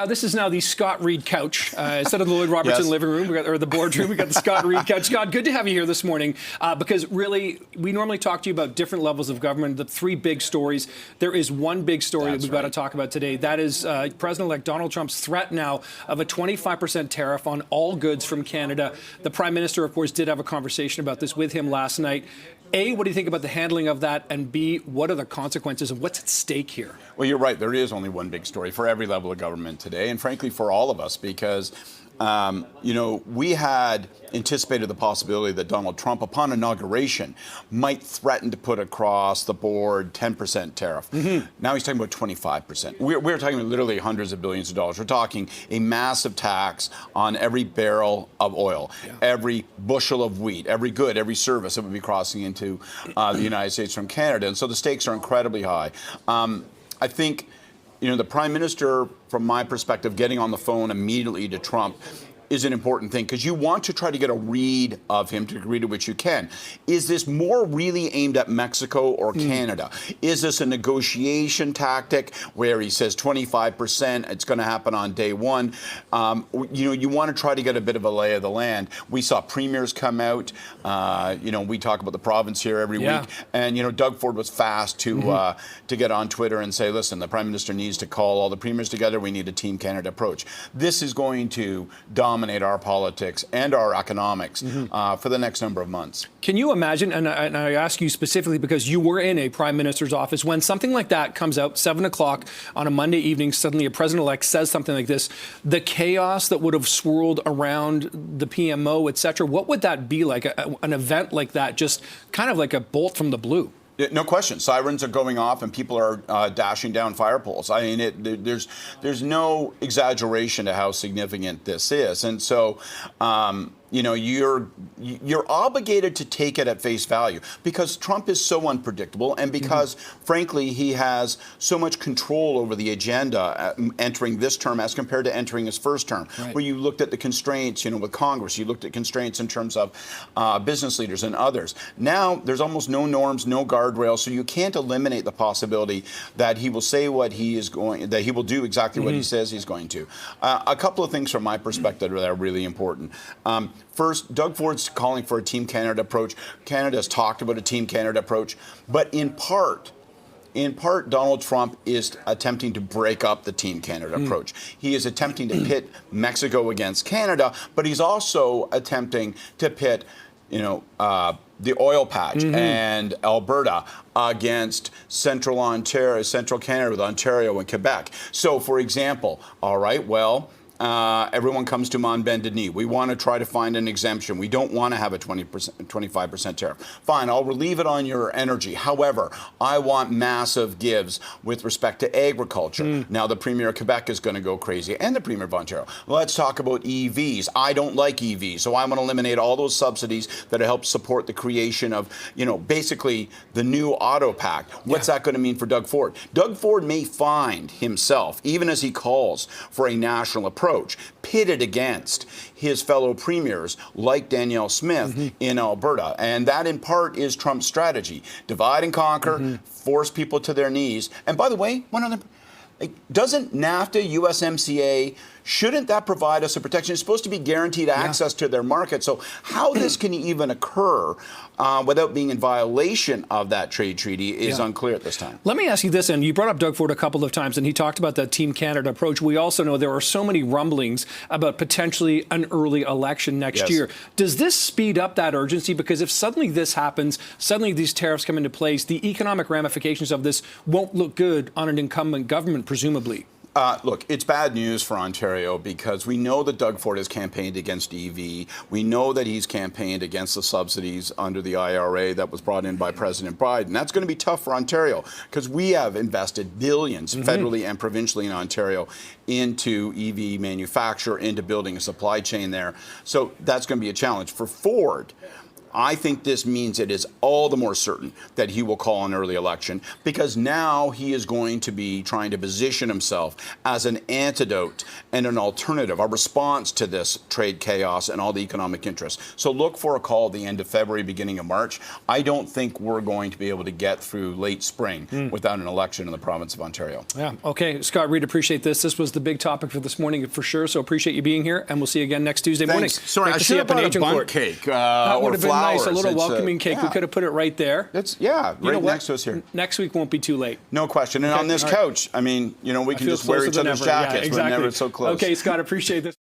This is now the Scott Reid couch. Instead of the Lloyd Robertson living room, or the boardroom, we got the Scott Reid couch. Scott, good to have you here this morning because really, we normally talk to you about different levels of government, the three big stories. There is one big story that we've got to talk about today. That is President-elect Donald Trump's threat now of a 25% tariff on all goods from Canada. The Prime Minister, of course, did have a conversation about this with him last night. A, what do you think about the handling of that? And B, what are the consequences and what's at stake here? Well, you're right. There is only one big story for every level of government today, and frankly, for all of us, because we had anticipated the possibility that Donald Trump, upon inauguration, might threaten to put across the board 10% tariff. Now he's talking about 25%. We're talking about literally hundreds of billions of dollars. We're talking a massive tax on every barrel of oil, every bushel of wheat, every good, every service that would be crossing into the United States from Canada. And so the stakes are incredibly high. I think, the Prime Minister, from my perspective, getting on the phone immediately to Trump is an important thing because you want to try to get a read of him to the degree to which you can. Is this more really aimed at Mexico or Canada? Is this a negotiation tactic where he says 25%, it's going to happen on day one? You want to try to get a bit of a lay of the land. We saw premiers come out. We talk about the province here every week. And, Doug Ford was fast to get on Twitter and say, listen, the Prime Minister needs to call all the premiers together. We need a Team Canada approach. This is going to dominate our politics and our economics for the next number of months. Can you imagine, and I ask you specifically because you were in a Prime Minister's office, when something like that comes out, 7 o'clock on a Monday evening, suddenly a president-elect says something like this, the chaos that would have swirled around the PMO, et cetera, what would that be like, an event like that, just kind of like a bolt from the blue? No question. Sirens are going off and people are dashing down fire poles. I mean, there's no exaggeration to how significant this is. And so, you're obligated to take it at face value because Trump is so unpredictable and because, frankly, he has so much control over the agenda entering this term as compared to entering his first term, where you looked at the constraints, with Congress, you looked at constraints in terms of business leaders and others. Now, there's almost no norms, no guardrails, so you can't eliminate the possibility that he will say what he is going, that he will do exactly what he says he's going to. A couple of things from my perspective that are really important. First, Doug Ford's calling for a Team Canada approach. Canada has talked about a Team Canada approach, but in part, Donald Trump is attempting to break up the Team Canada approach. He is attempting to pit Mexico against Canada, but he's also attempting to pit, the oil patch and Alberta against central Ontario, central Canada with Ontario and Quebec. So, for example, everyone comes to on bended knee. We want to try to find an exemption. We don't want to have a 25% tariff. Fine, I'll relieve it on your energy. However, I want massive gives with respect to agriculture. Now, the Premier of Quebec is going to go crazy, and the Premier of Ontario. Let's talk about EVs. I don't like EVs, so I'm going to eliminate all those subsidies that help support the creation of, basically the new auto pact. What's that going to mean for Doug Ford? Doug Ford may find himself, even as he calls for a national approach, pitted against his fellow premiers like Danielle Smith in Alberta. And that, in part, is Trump's strategy. Divide and conquer, force people to their knees. And by the way, one other, doesn't NAFTA, USMCA, shouldn't that provide us a protection? It's supposed to be guaranteed access to their market. So how this can even occur without being in violation of that trade treaty is unclear at this time. Let me ask you this, and you brought up Doug Ford a couple of times, and he talked about that Team Canada approach. We also know there are so many rumblings about potentially an early election next year. Does this speed up that urgency? Because if suddenly this happens, suddenly these tariffs come into place, the economic ramifications of this won't look good on an incumbent government, presumably. Look, it's bad news for Ontario because we know that Doug Ford has campaigned against EV. We know that he's campaigned against the subsidies under the IRA that was brought in by President Biden. That's going to be tough for Ontario because we have invested billions federally and provincially in Ontario into EV manufacture, into building a supply chain there. So that's going to be a challenge. For Ford, I think this means it is all the more certain that he will call an early election, because now he is going to be trying to position himself as an antidote and an alternative, a response to this trade chaos and all the economic interests. So look for a call at the end of February, beginning of March. I don't think we're going to be able to get through late spring without an election in the province of Ontario. Yeah. Okay. Scott Reid, appreciate this. This was the big topic for this morning for sure. So appreciate you being here, and we'll see you again next Tuesday morning. Sorry, I should have brought a bundt cake that would or have been flowers. nice. A little welcoming cake. Yeah. We could have put it right there. Right next to us here. Next week won't be too late. No question. And on this couch, I mean, we can just wear each other's jackets. Yeah, exactly. We're never so close. Okay, Scott, appreciate this.